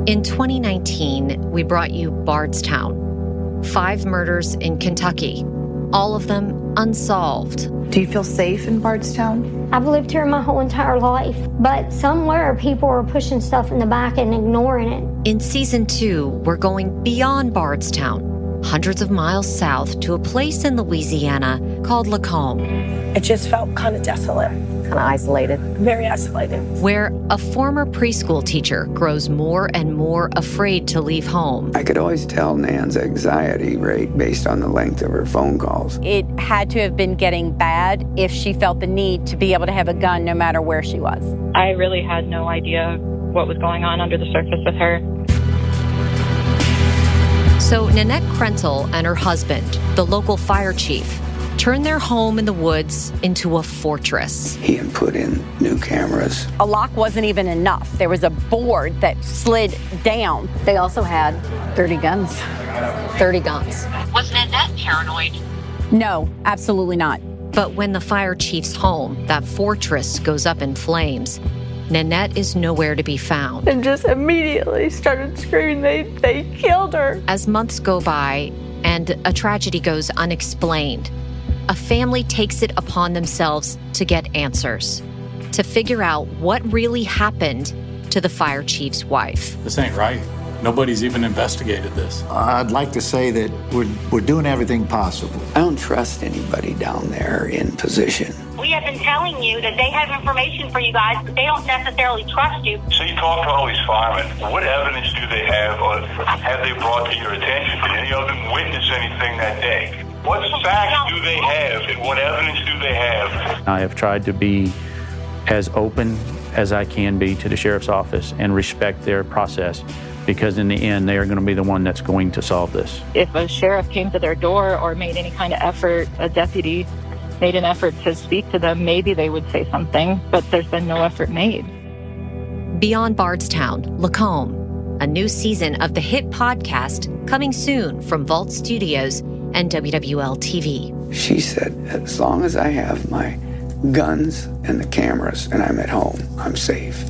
In 2019, we brought you Bardstown. 5 murders in Kentucky, all of them unsolved. Do you feel safe in Bardstown? I've lived here my whole entire life, but somewhere people are pushing stuff in the back and ignoring it. In Season 2, we're going beyond Bardstown, hundreds of miles south to a place in Louisiana called Lacombe. It just felt kind of desolate. Kind of isolated. Very isolated. Where a former preschool teacher grows more and more afraid to leave home. I could always tell Nan's anxiety rate based on the length of her phone calls. It had to have been getting bad if she felt the need to be able to have a gun no matter where she was. I really had no idea what was going on under the surface with her. So Nanette Krentel and her husband, the local fire chief, turned their home in the woods into a fortress. He had put in new cameras. A lock wasn't even enough. There was a board that slid down. They also had 30 guns. 30 guns. Was Nanette paranoid? No, absolutely not. But when the fire chief's home, that fortress, goes up in flames, Nanette is nowhere to be found. And just immediately started screaming, they killed her. As months go by and a tragedy goes unexplained, a family takes it upon themselves to get answers, to figure out what really happened to the fire chief's wife. This ain't right. Nobody's even investigated this. I'd like to say that we're doing everything possible. I don't trust anybody down there in position. We have been telling you that they have information for you guys, but they don't necessarily trust you. So you talk to all these firemen. What evidence do they have, or have they brought to your attention? Did any of them witness anything that day? What facts do they have, and what evidence do they have? I have tried to be as open as I can be to the sheriff's office and respect their process, because in the end, they are going to be the one that's going to solve this. If a sheriff came to their door or made any kind of effort, a deputy made an effort to speak to them, maybe they would say something, but there's been no effort made. Beyond Bardstown, Lacombe, a new season of the hit podcast coming soon from Vault Studios and WWL-TV. She said, as long as I have my guns and the cameras and I'm at home, I'm safe.